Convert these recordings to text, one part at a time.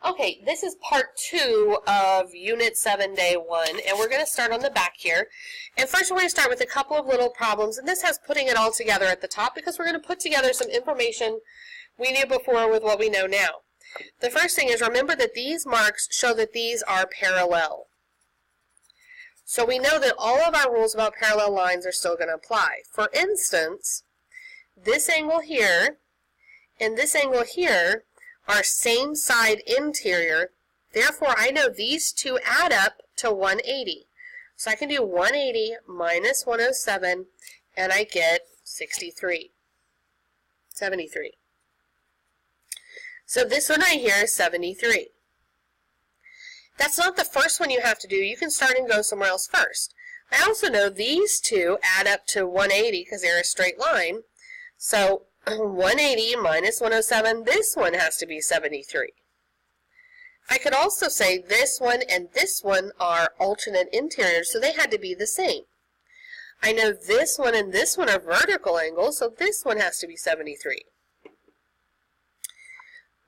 Okay, this is part 2 of Unit 7, Day 1, and we're going to start on the back here. And first we're going to start with a couple of little problems, and this has putting it all together at the top because we're going to put together some information we knew before with what we know now. The first thing is remember that these marks show that these are parallel. So we know that all of our rules about parallel lines are still going to apply. For instance, this angle here and this angle here are same side interior, therefore I know these two add up to 180. So I can do 180 minus 107 and I get 73. So this one right here is 73. That's not the first one you have to do. You can start and go somewhere else first. I also know these two add up to 180 because they're a straight line. So 180 minus 107, this one has to be 73. I could also say this one and this one are alternate interiors, so they had to be the same. I know this one and this one are vertical angles, so this one has to be 73.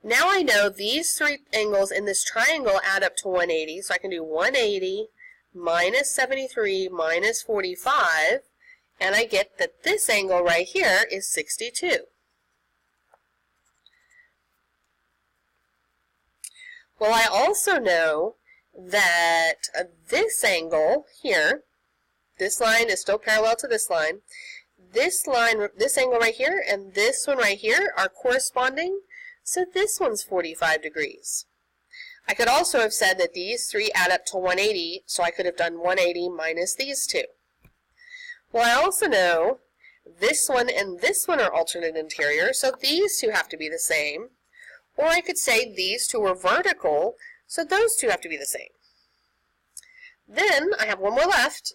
Now I know these three angles in this triangle add up to 180, so I can do 180 minus 73 minus 45, and I get that this angle right here is 62. Well, I also know that this angle here, this line is still parallel to this line. This angle right here and this one right here are corresponding, so this one's 45 degrees. I could also have said that these three add up to 180, so I could have done 180 minus these two. Well, I also know this one and this one are alternate interior, so these two have to be the same. Or I could say these two are vertical, so those two have to be the same. Then I have one more left.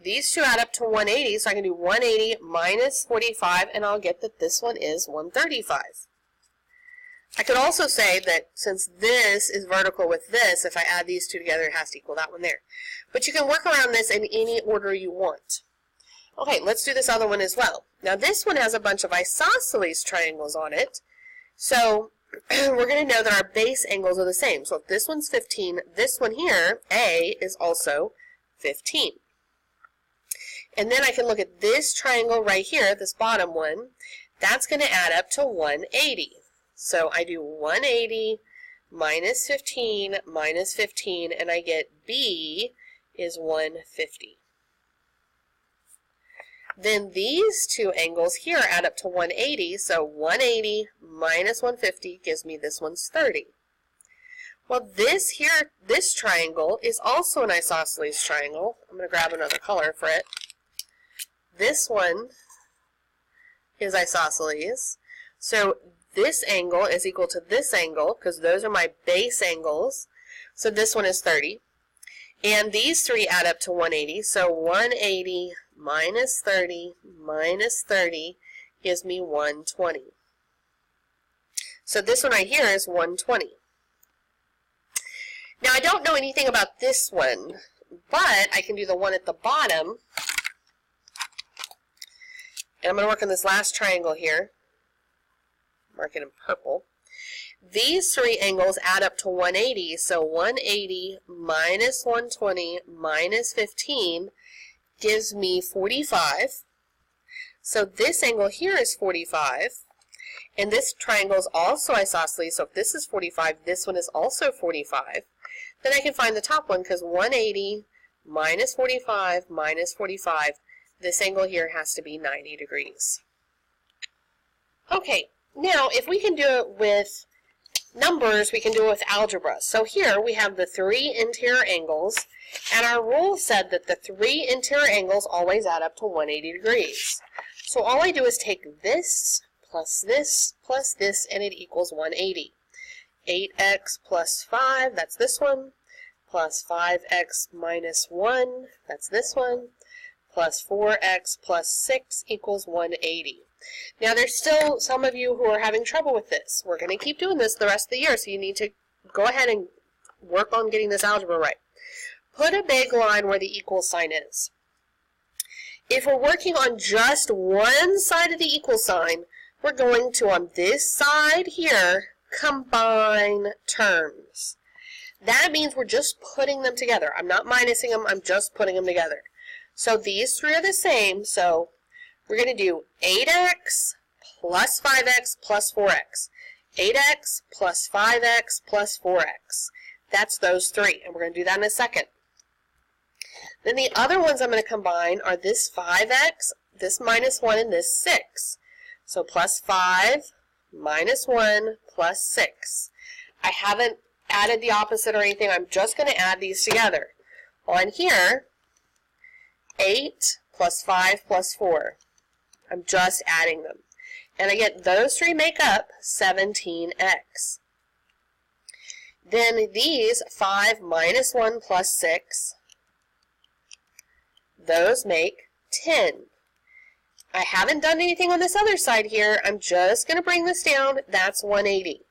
These two add up to 180, so I can do 180 minus 45, and I'll get that this one is 135. I could also say that since this is vertical with this, if I add these two together, it has to equal that one there. But you can work around this in any order you want. Okay, let's do this other one as well. Now this one has a bunch of isosceles triangles on it, so we're going to know that our base angles are the same. So if this one's 15, this one here, A, is also 15. And then I can look at this triangle right here, this bottom one, that's going to add up to 180. So I do 180 minus 15 minus 15, and I get B is 150. Then these two angles here add up to 180, so 180 minus 150 gives me this one's 30. Well, this triangle is also an isosceles triangle. I'm going to grab another color for it. This one is isosceles. So this angle is equal to this angle, because those are my base angles. So this one is 30. And these three add up to 180, so 180 minus 30 gives me 120. So this one right here is 120. Now I don't know anything about this one, but I can do the one at the bottom. And I'm going to work on this last triangle here. Mark it in purple. These three angles add up to 180, so 180 minus 120 minus 15 gives me 45. So this angle here is 45, and this triangle is also isosceles, so if this is 45, this one is also 45. Then I can find the top one, because 180 minus 45 minus 45, this angle here has to be 90 degrees. Okay, now if we can do it with numbers, we can do it with algebra. So here we have the three interior angles, and our rule said that the three interior angles always add up to 180 degrees. So all I do is take this, and it equals 180. 8x plus 5, that's this one, plus 5x minus 1, that's this one, plus 4x plus 6 equals 180. Now there's still some of you who are having trouble with this. We're going to keep doing this the rest of the year, so you need to go ahead and work on getting this algebra right. Put a big line where the equal sign is. If we're working on just one side of the equal sign, we're going to, on this side here, combine terms. That means we're just putting them together. I'm not minusing them, I'm just putting them together. So these three are the same, so we're going to do 8x plus 5x plus 4x. 8x plus 5x plus 4x. That's those three, and we're going to do that in a second. Then the other ones I'm going to combine are this 5x, this minus 1, and this 6. So plus 5 minus 1 plus 6. I haven't added the opposite or anything. I'm just going to add these together. On here, 8 plus 5 plus 4. I'm just adding them. And I get those three make up 17x. Then these 5 minus 1 plus 6, those make 10. I haven't done anything on this other side here. I'm just going to bring this down. That's 180.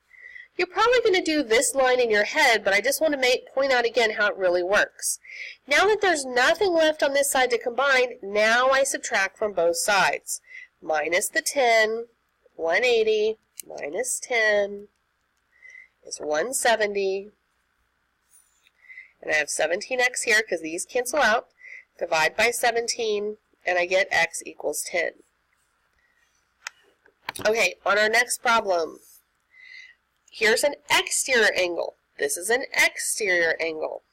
You're probably going to do this line in your head, but I just want to point out again how it really works. Now that there's nothing left on this side to combine, now I subtract from both sides. Minus the 10, 180, minus 10 is 170. And I have 17x here because these cancel out. Divide by 17, and I get x equals 10. Okay, on our next problem, here's an exterior angle. This is an exterior angle.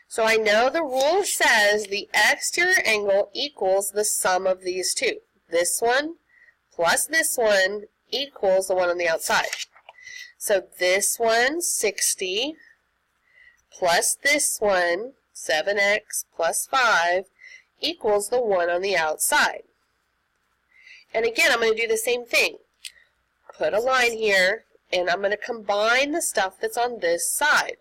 So I know the rule says the exterior angle equals the sum of these two. This one plus this one equals the one on the outside. So this one, 60, plus this one, 7x plus 5, equals the one on the outside. And again, I'm going to do the same thing. Put a line here, and I'm going to combine the stuff that's on this side.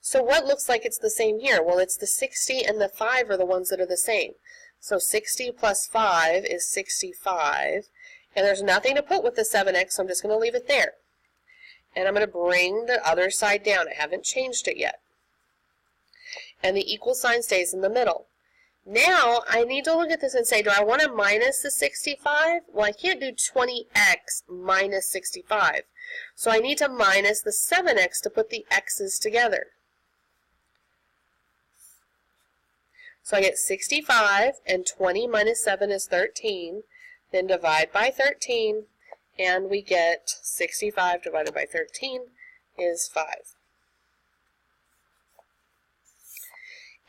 So what looks like it's the same here? Well, it's the 60 and the 5 are the ones that are the same. So 60 plus 5 is 65, and there's nothing to put with the 7x, so I'm just going to leave it there. And I'm going to bring the other side down. I haven't changed it yet. And the equal sign stays in the middle. Now, I need to look at this and say, do I want to minus the 65? Well, I can't do 20x minus 65. So I need to minus the 7x to put the x's together. So I get 65, and 20 minus 7 is 13. Then divide by 13, and we get 65 divided by 13 is 5.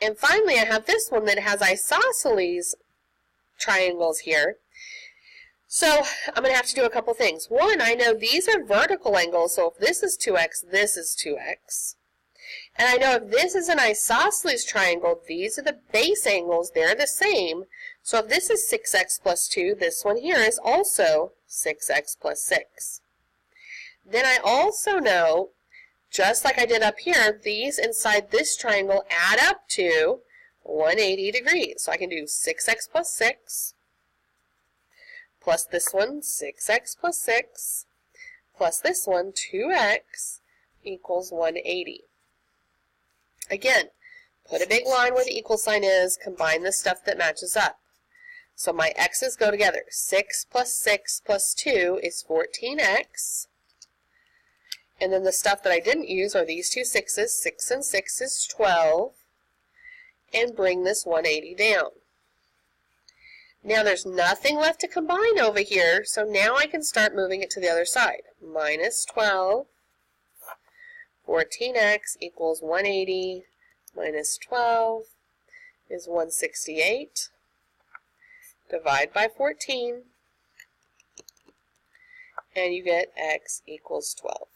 And finally, I have this one that has isosceles triangles here. So I'm going to have to do a couple things. One, I know these are vertical angles, so if this is 2x, this is 2x. And I know if this is an isosceles triangle, these are the base angles, they're the same. So if this is 6x plus 2, this one here is also 6x plus 6. Then I also know, just like I did up here, these inside this triangle add up to 180 degrees. So I can do 6x plus 6, plus this one, 6x plus 6, plus this one, 2x, equals 180. Again, put a big line where the equal sign is, combine the stuff that matches up. So my x's go together. 6 plus 6 plus 2 is 14x. And then the stuff that I didn't use are these two 6's. 6 and 6 is 12. And bring this 180 down. Now there's nothing left to combine over here, so now I can start moving it to the other side. Minus 12. 14x equals 180 minus 12 is 168. Divide by 14, and you get x equals 12.